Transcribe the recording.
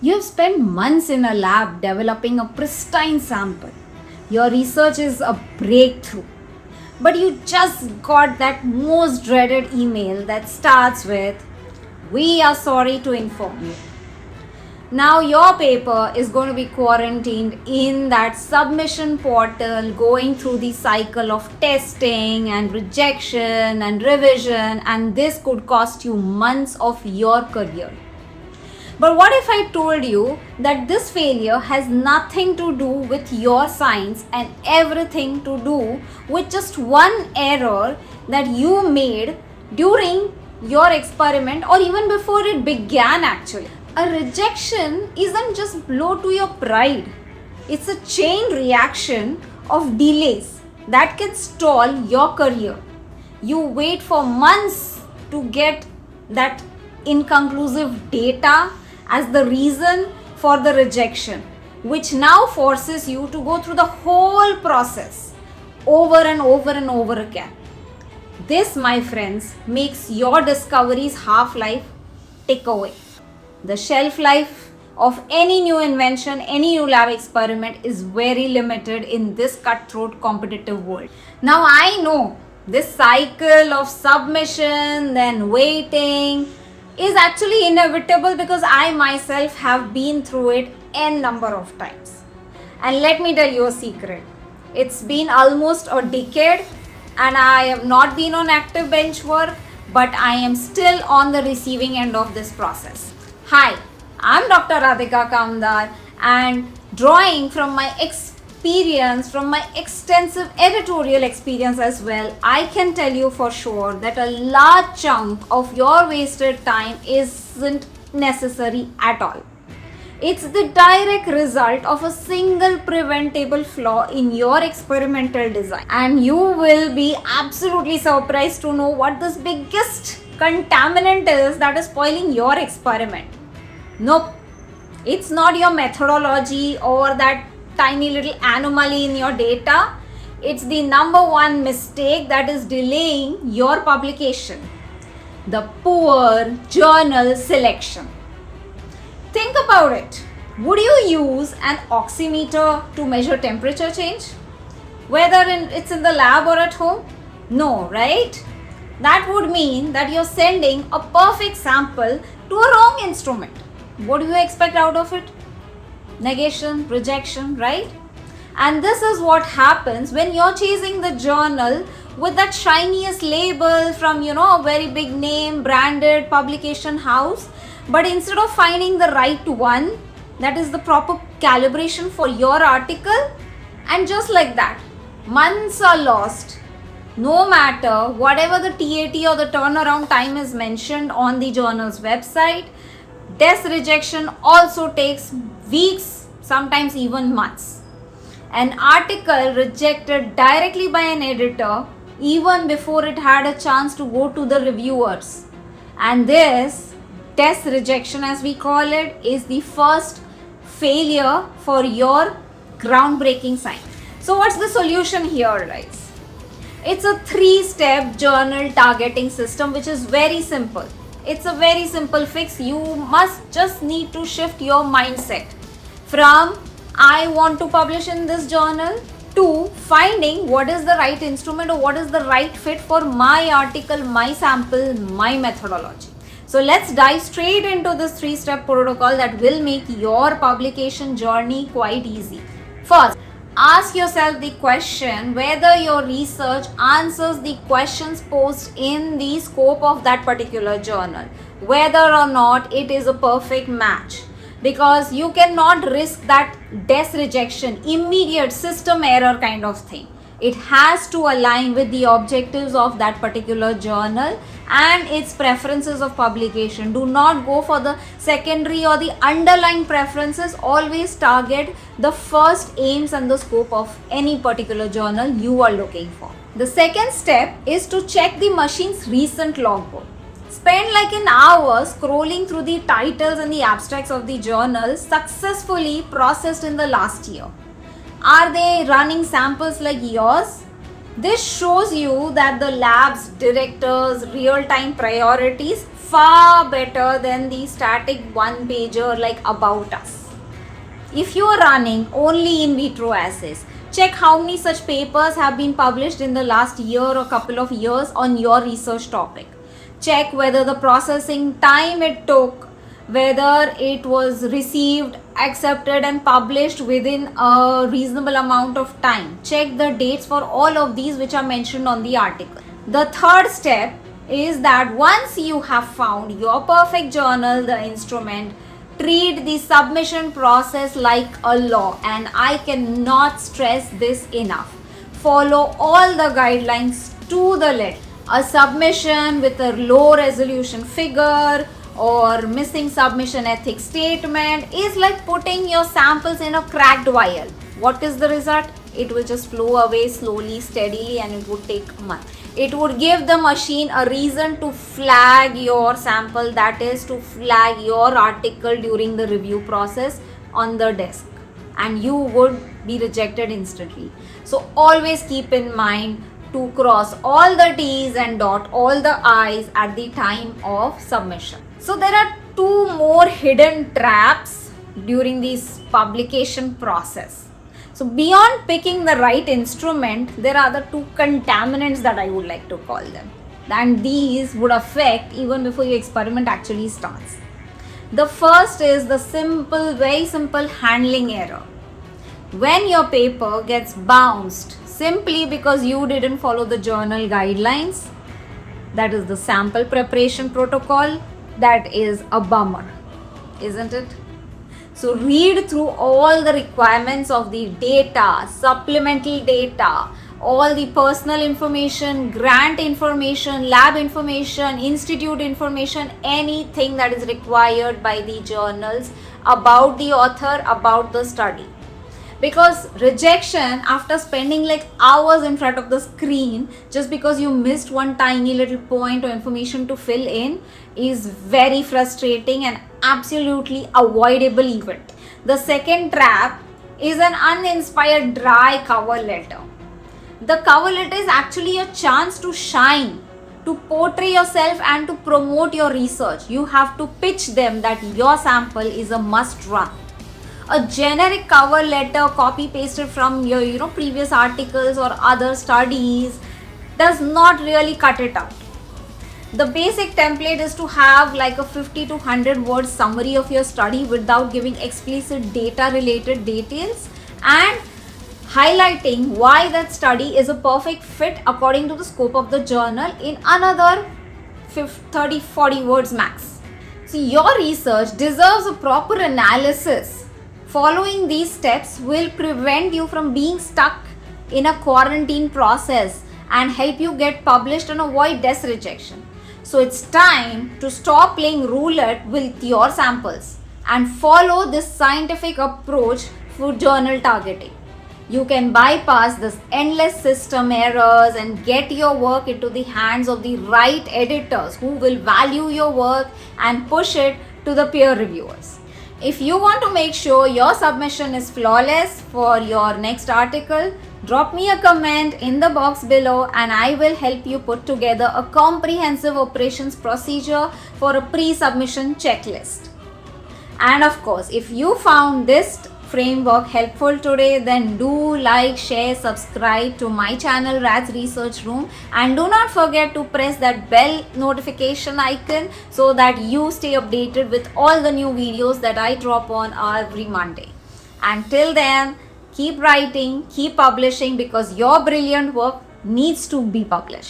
You have spent months in a lab developing a pristine sample. Your research is a breakthrough. But you just got that most dreaded email that starts with, "We are sorry to inform you." Now your paper is going to be quarantined in that submission portal, going through the cycle of testing and rejection and revision, and this could cost you months of your career. But what if I told you that this failure has nothing to do with your science and everything to do with just one error that you made during your experiment or even before it began actually? A rejection isn't just blow to your pride. It's a chain reaction of delays that can stall your career. You wait for months to get that inconclusive data as the reason for the rejection, which now forces you to go through the whole process over and over and over again. This, my friends, makes your discovery's half-life tick away. The shelf life of any new invention, any new lab experiment is very limited in this cutthroat competitive world. Now I know this cycle of submission, then waiting, is actually inevitable because I myself have been through it n number of times. And let me tell you a secret. It's been almost a decade and I have not been on active bench work, but I am still on the receiving end of this process. Hi, I'm Dr. Radhika Kamdar, and drawing from my experience, from my extensive editorial experience as well, I can tell you for sure that a large chunk of your wasted time isn't necessary at all. It's the direct result of a single preventable flaw in your experimental design. And you will be absolutely surprised to know what this biggest contaminant is that is spoiling your experiment. Nope, it's not your methodology or that tiny little anomaly in your data. It's the number one mistake that is delaying your publication: the poor journal selection. Think about it. Would you use an oximeter to measure temperature change? Whether it's in the lab or at home? No, right? That would mean that you're sending a perfect sample to a wrong instrument. What do you expect out of it? Negation, rejection, right? And this is what happens when you're chasing the journal with that shiniest label from, a very big name, branded publication house. But instead of finding the right one, that is the proper calibration for your article, and just like that, months are lost. No matter whatever the TAT or the turnaround time is mentioned on the journal's website, this rejection also takes weeks, sometimes even months. An article rejected directly by an editor even before it had a chance to go to the reviewers. And this test rejection, as we call it, is the first failure for your groundbreaking science. So what's the solution here, guys? It's a 3-step journal targeting system which is very simple. It's a very simple fix. You must just need to shift your mindset from I want to publish in this journal to finding what is the right instrument or what is the right fit for my article, my sample, my methodology. So let's dive straight into this 3-step protocol that will make your publication journey quite easy. First, ask yourself the question whether your research answers the questions posed in the scope of that particular journal, whether or not it is a perfect match. Because you cannot risk that DES rejection, immediate system error kind of thing. It has to align with the objectives of that particular journal and its preferences of publication. Do not go for the secondary or the underlying preferences. Always target the first aims and the scope of any particular journal you are looking for. The second step is to check the machine's recent logbook. Spend like an hour scrolling through the titles and the abstracts of the journals successfully processed in the last year. Are they running samples like yours? This shows you that the lab's director's real-time priorities far better than the static one-pager like about us. If you are running only in vitro assays, check how many such papers have been published in the last year or couple of years on your research topic. Check whether the processing time it took, whether it was received, accepted and published within a reasonable amount of time. Check the dates for all of these which are mentioned on the article. The third step is that once you have found your perfect journal, the instrument, treat the submission process like a law, and I cannot stress this enough. Follow all the guidelines to the letter. A submission with a low resolution figure or missing submission ethics statement is like putting your samples in a cracked vial. What is the result? It will just flow away slowly, steadily, and it would take a month. It would give the machine a reason to flag your sample, that is to flag your article during the review process on the desk, and you would be rejected instantly. So always keep in mind to cross all the T's and dot all the I's at the time of submission. So there are two more hidden traps during this publication process. So beyond picking the right instrument, there are the two contaminants that I would like to call them. And these would affect even before your experiment actually starts. The first is the very simple handling error. When your paper gets bounced simply because you didn't follow the journal guidelines, that is the sample preparation protocol, that is a bummer, isn't it? So read through all the requirements of the data, supplemental data, all the personal information, grant information, lab information, institute information, anything that is required by the journals about the author, about the study. Because rejection after spending like hours in front of the screen just because you missed one tiny little point or information to fill in is very frustrating and absolutely avoidable event. The second trap is an uninspired dry cover letter. The cover letter is actually a chance to shine, to portray yourself and to promote your research. You have to pitch them that your sample is a must run. A generic cover letter copy pasted from your previous articles or other studies does not really cut it out. The basic template is to have like a 50 to 100 word summary of your study without giving explicit data related details and highlighting why that study is a perfect fit according to the scope of the journal in another 30-40 words max. So your research deserves a proper analysis. Following these steps will prevent you from being stuck in a quarantine process and help you get published and avoid desk rejection. So it's time to stop playing roulette with your samples and follow this scientific approach for journal targeting. You can bypass this endless system errors and get your work into the hands of the right editors who will value your work and push it to the peer reviewers. If you want to make sure your submission is flawless for your next article, drop me a comment in the box below and I will help you put together a comprehensive operations procedure for a pre-submission checklist. And of course, if you found this framework helpful today, then do like, share, subscribe to my channel Rats Research Room, and do not forget to press that bell notification icon so that you stay updated with all the new videos that I drop on every Monday. Until then, keep writing, keep publishing, because your brilliant work needs to be published.